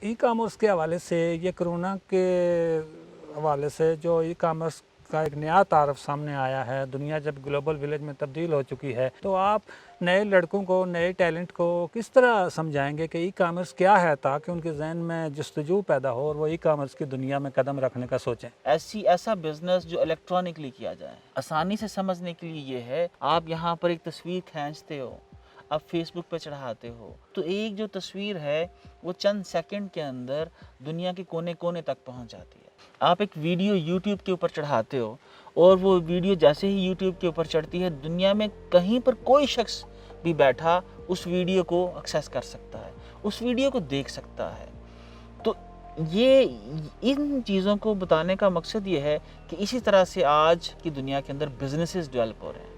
E commerce के हवाले से ये कोरोना के हवाले से जो ई कॉमर्स का एक नया तारफ़ सामने आया है, दुनिया जब ग्लोबल विलेज में तब्दील हो चुकी है, तो आप नए लड़कों को, नए टैलेंट को किस तरह समझाएंगे कि ई कॉमर्स क्या है, ताकि उनके जहन में जस्तजू पैदा हो और वो ई कॉमर्स की दुनिया में कदम रखने का सोचें? ऐसा बिजनेस जो इलेक्ट्रॉनिकली किया जाए। आसानी से समझने के लिए ये है, आप यहाँ पर एक तस्वीर खींचते हो, आप फेसबुक पे चढ़ाते हो, तो एक जो तस्वीर है वो चंद सेकंड के अंदर दुनिया के कोने कोने तक पहुँच जाती है। आप एक वीडियो यूट्यूब के ऊपर चढ़ाते हो और वो वीडियो जैसे ही यूट्यूब के ऊपर चढ़ती है, दुनिया में कहीं पर कोई शख्स भी बैठा उस वीडियो को एक्सेस कर सकता है, उस वीडियो को देख सकता है। तो ये इन चीज़ों को बताने का मकसद ये है कि इसी तरह से आज की दुनिया के अंदर बिजनेसेस डेवलप हो रहे हैं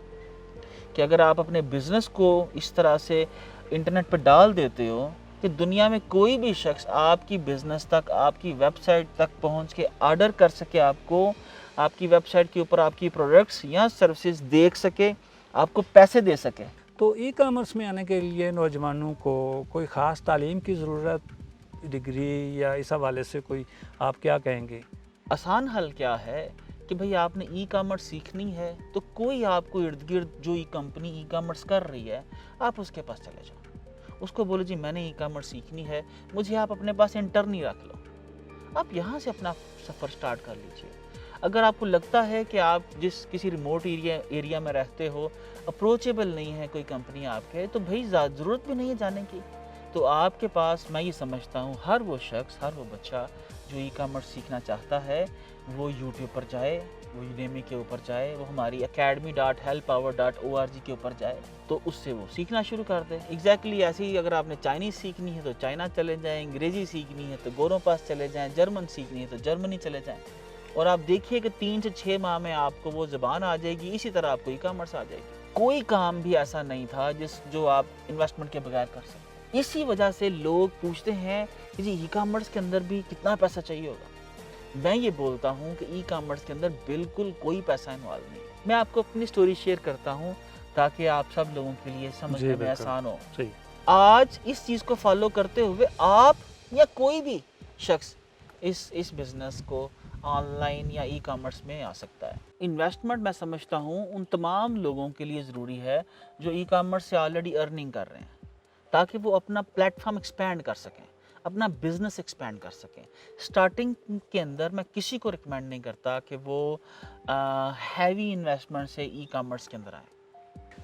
कि अगर आप अपने बिजनेस को इस तरह से इंटरनेट पर डाल देते हो कि दुनिया में कोई भी शख्स आपकी बिजनेस तक, आपकी वेबसाइट तक पहुंच के ऑर्डर कर सके, आपको आपकी वेबसाइट के ऊपर आपकी प्रोडक्ट्स या सर्विसेज देख सके, आपको पैसे दे सके। तो ई कॉमर्स में आने के लिए नौजवानों को कोई ख़ास तालीम की ज़रूरत, डिग्री या इस हवाले से कोई आप क्या कहेंगे? आसान हल क्या है कि भाई आपने ई कॉमर्स सीखनी है तो कोई आपको इर्द गिर्द जो कंपनी ई कॉमर्स कर रही है, आप उसके पास चले जाओ, उसको बोलो जी मैंने ई कॉमर्स सीखनी है, मुझे आप अपने पास इंटर्न ही रख लो। आप यहाँ से अपना सफ़र स्टार्ट कर लीजिए। अगर आपको लगता है कि आप किसी रिमोट एरिया में रहते हो, अप्रोचेबल नहीं है कोई कंपनी आपके, तो भाई ज़रूरत भी नहीं है जाने की। तो आपके पास, मैं ये समझता हूँ, हर वो शख्स, हर वो बच्चा जो ई कॉमर्स सीखना चाहता है, वो यूट्यूब पर जाए, वो यूडेमी के ऊपर जाए, वो हमारी academy.helpower.org के ऊपर जाए, तो उससे वो सीखना शुरू कर दे। एग्जैक्टली ऐसे ही अगर आपने चाइनीज़ सीखनी है तो चाइना चले जाएँ, अंग्रेज़ी सीखनी है तो गोरों पास चले जाएँ, जर्मन सीखनी है तो जर्मनी चले जाएँ, और आप देखिए कि 3 से 6 माह में आपको वो ज़बान आ जाएगी। इसी तरह आपको ई कॉमर्स आ जाएगी। कोई काम भी ऐसा नहीं था जो आप इन्वेस्टमेंट के बगैर कर सकते। इसी वजह से लोग पूछते हैं कि जी ई कॉमर्स के अंदर भी कितना पैसा चाहिए होगा। मैं ये बोलता हूँ कि ई कॉमर्स के अंदर बिल्कुल कोई पैसा इन्वॉल्व नहीं है। मैं आपको अपनी स्टोरी शेयर करता हूँ ताकि आप सब लोगों के लिए समझने में आसान हो। आज इस चीज़ को फॉलो करते हुए आप या कोई भी शख्स इस बिज़नेस को ऑनलाइन या ई कॉमर्स में आ सकता है। इन्वेस्टमेंट मैं समझता हूँ उन तमाम लोगों के लिए ज़रूरी है जो ई कॉमर्स से ऑलरेडी अर्निंग कर रहे हैं, ताकि वो अपना प्लेटफॉर्म एक्सपैंड कर सकें, अपना बिजनेस एक्सपैंड कर सकें। स्टार्टिंग के अंदर मैं किसी को रिकमेंड नहीं करता कि वो हैवी इन्वेस्टमेंट से ई कॉमर्स के अंदर आए।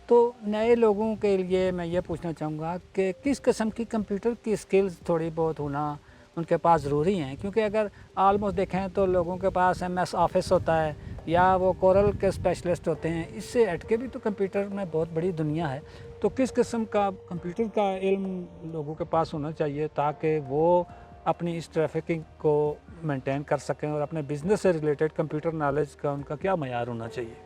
तो नए लोगों के लिए मैं ये पूछना चाहूँगा कि किस किस्म की कंप्यूटर की स्किल्स थोड़ी बहुत होना उनके पास ज़रूरी हैं, क्योंकि अगर ऑलमोस्ट देखें तो लोगों के पास MS ऑफिस होता है या वो कोरल के स्पेशलिस्ट होते हैं, इससे हट के भी तो कंप्यूटर में बहुत बड़ी दुनिया है। तो किस किस्म का कंप्यूटर का इल्म लोगों के पास होना चाहिए ताकि वो अपनी इस ट्रैफिकिंग को मेंटेन कर सकें, और अपने बिजनेस से रिलेटेड कंप्यूटर नॉलेज का उनका क्या मयार होना चाहिए?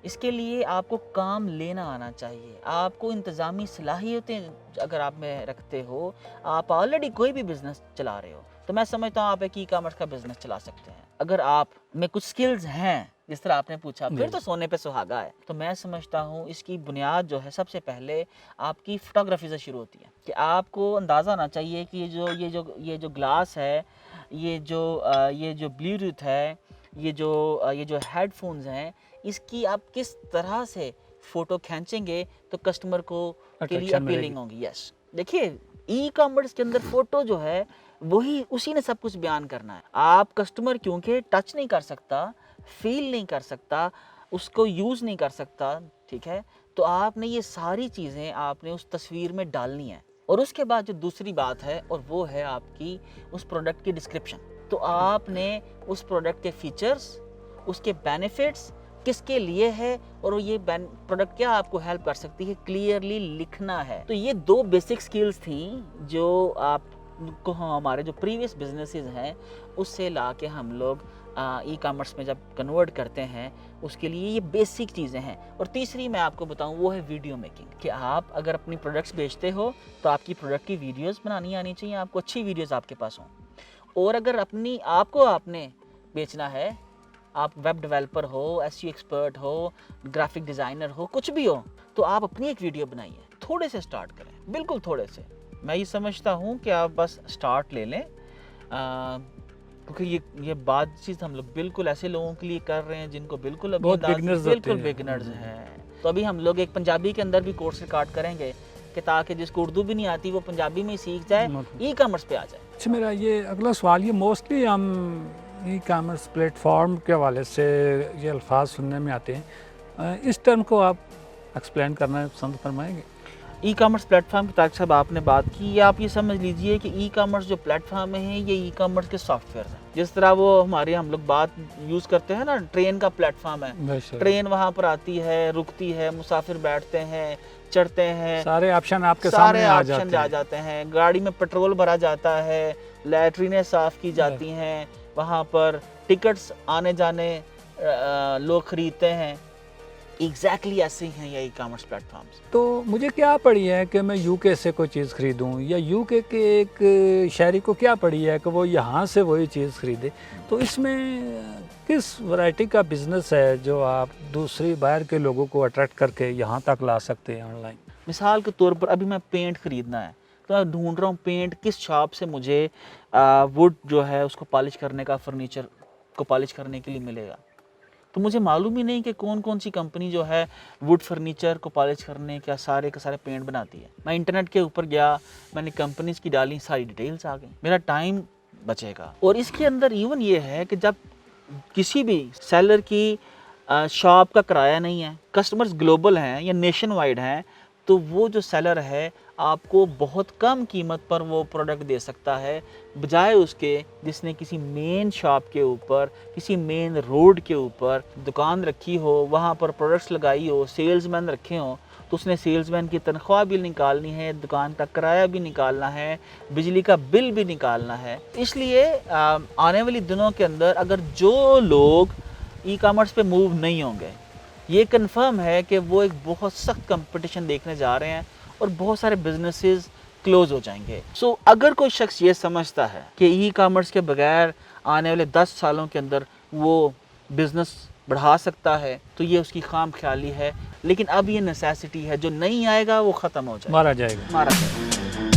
इसके लिए आपको काम लेना आना चाहिए, आपको इंतज़ामी सलाहियतें अगर आप में रखते हो, आप ऑलरेडी कोई भी बिज़नेस चला रहे हो, तो मैं समझता हूँ आप एक ई कॉमर्स का बिज़नेस चला सकते हैं। अगर आप में कुछ स्किल्स हैं, जिस तरह आपने पूछा, फिर तो सोने पे सुहागा है। तो मैं समझता हूँ इसकी बुनियाद जो है, सबसे पहले आपकी फ़ोटोग्राफी से शुरू होती है कि आपको अंदाज़ा होना चाहिए कि ये जो ग्लास है, ये जो ब्लूटूथ है, ये जो हेडफोन्स हैं, इसकी आप किस तरह से फ़ोटो खींचेंगे तो कस्टमर को के लिए अपीलिंग होंगी। यस, देखिए ई कॉमर्स के अंदर फ़ोटो जो है वही उसी ने सब कुछ बयान करना है। आप कस्टमर क्योंकि टच नहीं कर सकता, फील नहीं कर सकता, उसको यूज़ नहीं कर सकता, ठीक है, तो आपने ये सारी चीज़ें आपने उस तस्वीर में डालनी है। और उसके बाद जो दूसरी बात है, और वो है आपकी उस प्रोडक्ट की डिस्क्रिप्शन। तो आपने उस प्रोडक्ट के फीचर्स, उसके बेनिफिट्स, किसके लिए है, और ये प्रोडक्ट क्या आपको हेल्प कर सकती है, क्लियरली लिखना है। तो ये 2 बेसिक स्किल्स थी जो आपको हमारे जो प्रीवियस बिजनेसेस हैं उससे ला के हम लोग ई कॉमर्स में जब कन्वर्ट करते हैं, उसके लिए ये बेसिक चीज़ें हैं। और तीसरी मैं आपको बताऊं वो है वीडियो मेकिंग, कि आप अगर अपनी प्रोडक्ट्स बेचते हो तो आपकी प्रोडक्ट की वीडियोस बनानी आनी चाहिए, आपको अच्छी वीडियोस आपके पास हों। और अगर आपने बेचना है, आप वेब डेवलपर हो, SEO एक्सपर्ट हो, ग्राफिक डिज़ाइनर हो, कुछ भी हो, तो आप अपनी एक वीडियो बनाइए, थोड़े से स्टार्ट करें, बिल्कुल थोड़े से। मैं ये समझता हूँ कि आप बस स्टार्ट ले लें, کیونکہ یہ بات چیز ہم لوگ بالکل ایسے لوگوں کے لیے کر رہے ہیں جن کو بالکل ابھی بہت beginners ہوتے بالکل ہیں۔ بگنرز ہیں. تو ابھی ہم لوگ ایک پنجابی کے اندر بھی کورس ریکارڈ کریں گے کہ تاکہ جس کو اردو بھی نہیں آتی وہ پنجابی میں ہی سیکھ جائے، ای کامرس پہ آ جائے. اچھا، میرا یہ اگلا سوال، یہ موسٹلی ہم ای کامرس پلیٹ فارم کے حوالے سے یہ الفاظ سننے میں آتے ہیں، اس ٹرم کو آپ ایکسپلین کرنا پسند فرمائیں گے؟ ای کامرس پلیٹ فارم کی طاقت صاحب آپ نے بات کی، یا آپ یہ سمجھ لیجئے کہ ای کامرس جو پلیٹ فارم ہیں یہ ای کامرس کے سافٹ ویئر ہیں. جس طرح وہ ہم لوگ بات یوز کرتے ہیں نا، ٹرین کا پلیٹ فارم ہے، ٹرین وہاں پر آتی ہے، رکتی ہے، مسافر بیٹھتے ہیں، چڑھتے ہیں، سارے آپشن آپ کے سارے سامنے آ آپشن آ جاتے ہیں. گاڑی میں پیٹرول بھرا جاتا ہے، لیٹرینیں صاف کی جاتی ہیں، وہاں پر ٹکٹس آنے جانے لوگ خریدتے ہیں. ایگزیکٹلی ایسے ہی ہیں یہ ای کامرس پلیٹ فارمز. تو مجھے کیا پڑی ہے کہ میں یو کے سے کوئی چیز خریدوں، یا یو کے ایک شہری کو کیا پڑی ہے کہ وہ یہاں سے وہی چیز خریدے؟ تو اس میں کس ورائٹی کا بزنس ہے جو آپ دوسری باہر کے لوگوں کو اٹریکٹ کر کے یہاں تک لا سکتے ہیں آن لائن؟ مثال کے طور پر ابھی میں پینٹ خریدنا ہے تو میں ڈھونڈ رہا ہوں پینٹ کس شاپ سے مجھے ووڈ جو ہے اس کو پالش کرنے کا، فرنیچر کو پالش کرنے کے لیے ملے گا. تو مجھے معلوم ہی نہیں کہ کون سی کمپنی جو ہے ووڈ فرنیچر کو پالش کرنے کا سارے پینٹ بناتی ہے. میں انٹرنیٹ کے اوپر گیا، میں نے کمپنیز کی ڈالی، ساری ڈیٹیلز آ گئی، میرا ٹائم بچے گا. اور اس کے اندر ایون یہ ہے کہ جب کسی بھی سیلر کی شاپ کا کرایہ نہیں ہے، کسٹمرز گلوبل ہیں یا نیشن وائڈ ہیں، تو وہ جو سیلر ہے آپ کو بہت کم قیمت پر وہ پروڈکٹ دے سکتا ہے، بجائے اس کے جس نے کسی مین شاپ کے اوپر، کسی مین روڈ کے اوپر دکان رکھی ہو، وہاں پر پروڈکٹس لگائی ہو، سیلز مین رکھے ہوں، تو اس نے سیلز مین کی تنخواہ بھی نکالنی ہے، دکان کا کرایہ بھی نکالنا ہے، بجلی کا بل بھی نکالنا ہے. اس لیے آنے والی دنوں کے اندر اگر جو لوگ ای کامرس پہ موو نہیں ہوں گے، یہ کنفرم ہے کہ وہ ایک بہت سخت کمپٹیشن دیکھنے جا رہے ہیں اور بہت سارے بزنسز کلوز ہو جائیں گے. سو اگر کوئی شخص یہ سمجھتا ہے کہ ای کامرس کے بغیر آنے والے 10 سالوں کے اندر وہ بزنس بڑھا سکتا ہے تو یہ اس کی خام خیالی ہے. لیکن اب یہ نیسیسٹی ہے، جو نہیں آئے گا وہ ختم ہو جائے گا، مارا جائے گا. مارا جائے گا.